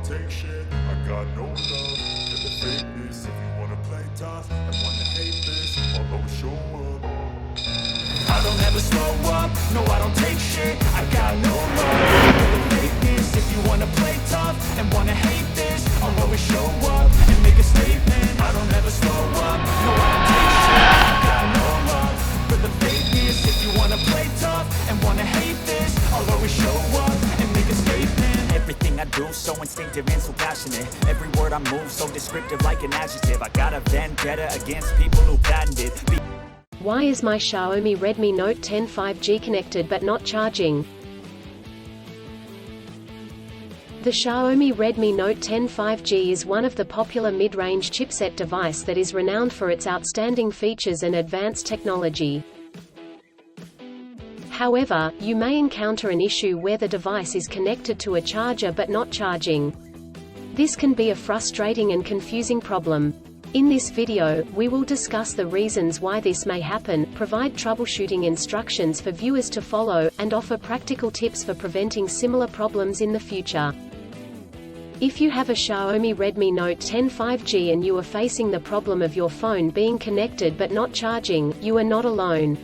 take shit. I got no love for the fakeness. If you wanna play tough and wanna hate this, I'll always show up. I don't ever slow up, no I don't take shit. I got no love for the fakeness. If you wanna play tough and wanna hate this, I'll always show up and make a statement. I don't ever slow up, no I don't take shit. I got no love for the fakeness. If you wanna play tough and wanna hate this, I'll always show up and make a statement. Everything I do so instinctive and so passionate. Every word I move so descriptive like an adjective. I got a vendetta against people who patented. Why is my Xiaomi Redmi Note 10 5G connected but not charging? The Xiaomi Redmi Note 10 5G is one of the popular mid-range chipset device that is renowned for its outstanding features and advanced technology. However, you may encounter an issue where the device is connected to a charger but not charging. This can be a frustrating and confusing problem. In this video, we will discuss the reasons why this may happen, provide troubleshooting instructions for viewers to follow, and offer practical tips for preventing similar problems in the future. If you have a Xiaomi Redmi Note 10 5G and you are facing the problem of your phone being connected but not charging, you are not alone.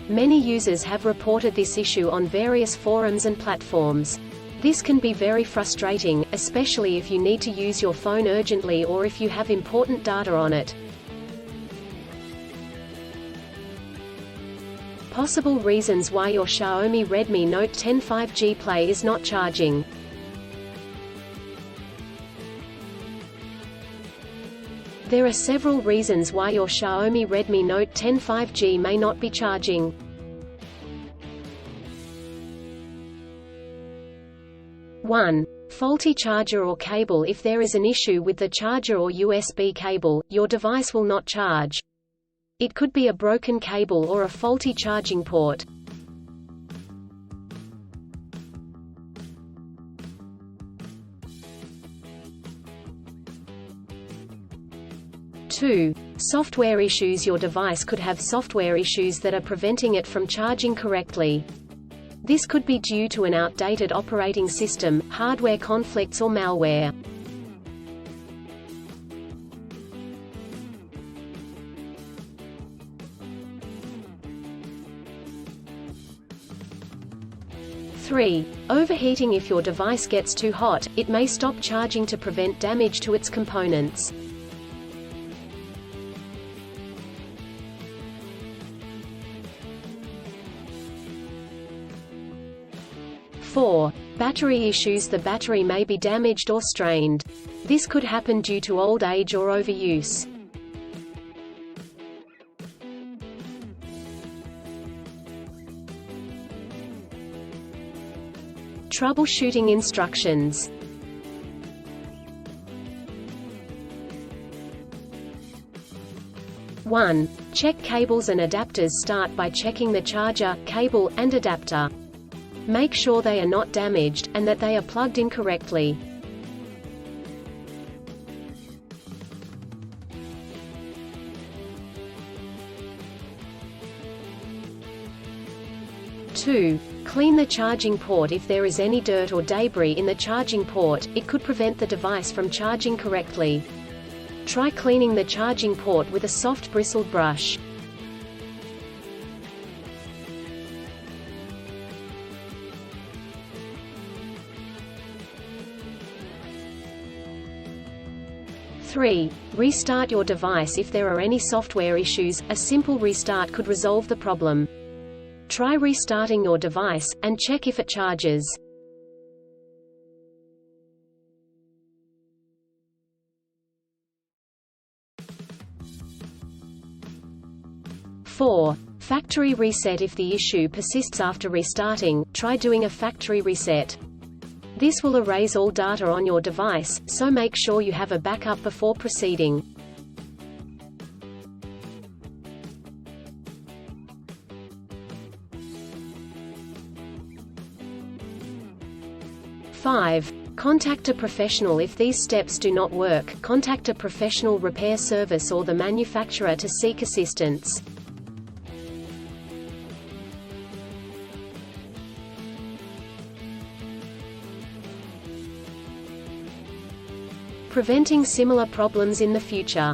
Many users have reported this issue on various forums and platforms. This can be very frustrating, especially if you need to use your phone urgently or if you have important data on it. Possible reasons why your Xiaomi Redmi Note 10 5G Play is not charging. There are several reasons why your Xiaomi Redmi Note 10 5G may not be charging. 1. Faulty charger or cable. If there is an issue with the charger or USB cable, your device will not charge. It could be a broken cable or a faulty charging port. 2. Software issues. Your device could have software issues that are preventing it from charging correctly. This could be due to an outdated operating system, hardware conflicts or malware. (3) Overheating. If your device gets too hot, it may stop charging to prevent damage to its components. 4. Battery issues. The battery may be damaged or strained. This could happen due to old age or overuse. Troubleshooting instructions. (1) Check cables and adapters. Start by checking the charger, cable, and adapter. Make sure they are not damaged, and that they are plugged in correctly. (2) Clean the charging port. If there is any dirt or debris in the charging port, it could prevent the device from charging correctly. Try cleaning the charging port with a soft bristled brush. (3) Restart your device. If there are any software issues, a simple restart could resolve the problem. Try restarting your device, and check if it charges. (4) Factory reset. If the issue persists after restarting, try doing a factory reset. This will erase all data on your device, so make sure you have a backup before proceeding. (5) Contact a professional. If these steps do not work, contact a professional repair service or the manufacturer to seek assistance. preventing similar problems in the future.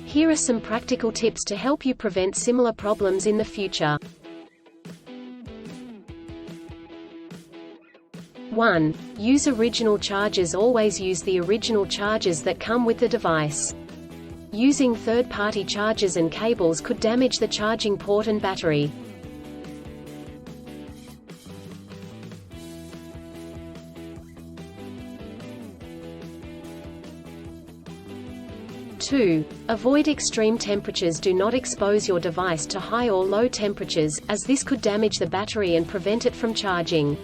Here are some practical tips to help you prevent similar problems in the future. 1. Use original chargers. Always use the original chargers that come with the device. Using third-party chargers and cables could damage the charging port and battery. 2. Avoid extreme temperatures. Do not expose your device to high or low temperatures, as this could damage the battery and prevent it from charging.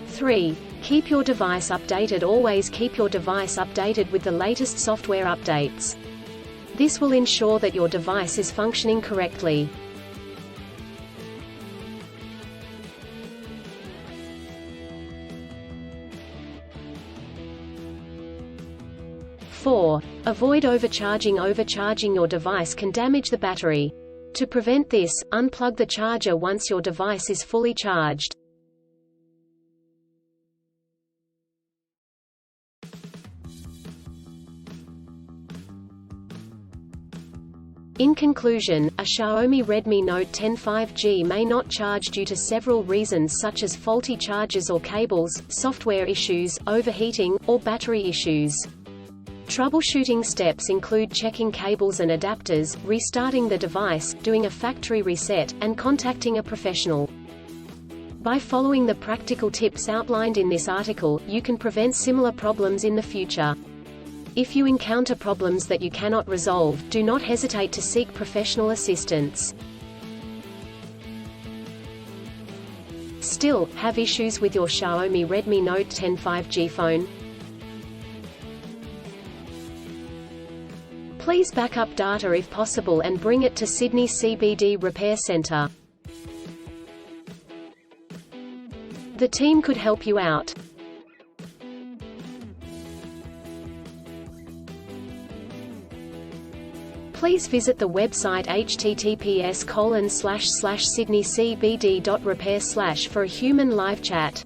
3. Keep your device updated. Always keep your device updated with the latest software updates. This will ensure that your device is functioning correctly. 4. Avoid overcharging. Overcharging your device can damage the battery. To prevent this, unplug the charger once your device is fully charged. In conclusion, a Xiaomi Redmi Note 10 5G may not charge due to several reasons such as faulty chargers or cables, software issues, overheating, or battery issues. Troubleshooting steps include checking cables and adapters, restarting the device, doing a factory reset, and contacting a professional. By following the practical tips outlined in this article, you can prevent similar problems in the future. If you encounter problems that you cannot resolve, do not hesitate to seek professional assistance. Still, have issues with your Xiaomi Redmi Note 10 5G phone? Please back up data if possible and bring it to Sydney CBD Repair Centre. The team could help you out. Please visit the website https://sydneycbd.repair/ for a human live chat.